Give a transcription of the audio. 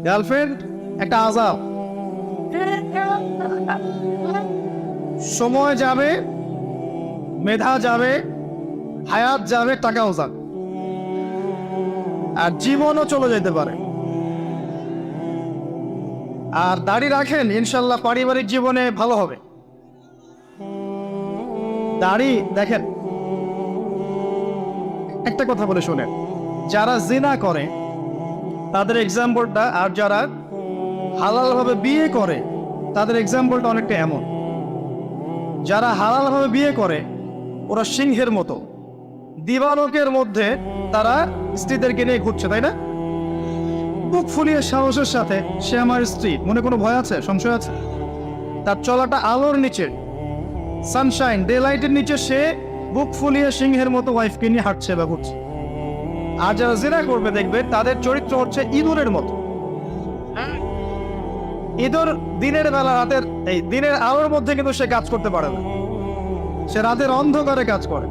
Girlfriend একটা আযাব। সময় যাবে, মেধা যাবে, হায়াত যাবে, টাকাও যাবে, আর জীবনও চলে যেতে পারে। আর দাড়ি রাখেন, ইনশাল্লাহ পারিবারিক জীবনে ভালো হবে। দাড়ি দেখেন, একটা কথা বলে শোনেন, যারা জিনা করে তাদের এক্সাম্পলটা, আর যারা হালাল ভাবে বিয়ে করে তাদের এক্সাম্পলটা অনেকটা এমন। যারা হালাল ভাবে বিয়ে করে ওরা সিংহের মতো, দিবালোকের মধ্যে তারা স্ত্রীদেরকে নিয়ে ঘুরছে, তাই না? বুক ফুলিয়ে সাহসের সাথে সে আমার স্ত্রী, মনে কোনো ভয় আছে, সংশয় আছে? তার চলাটা আলোর নিচে, সানশাইন ডে লাইটের নিচে, সে বুক ফুলিয়ে সিংহের মতো ওয়াইফকে নিয়ে হাঁটছে বা ঘুরছে। আর যারা জিনা করবে দেখবে তাদের চরিত্র হচ্ছে ইঁদুরের মতো। ইঁদুর দিনের বেলা, রাতের এই দিনের আলোর মধ্যে কিন্তু সে কাজ করতে পারে না, সে রাতের অন্ধকারে কাজ করে।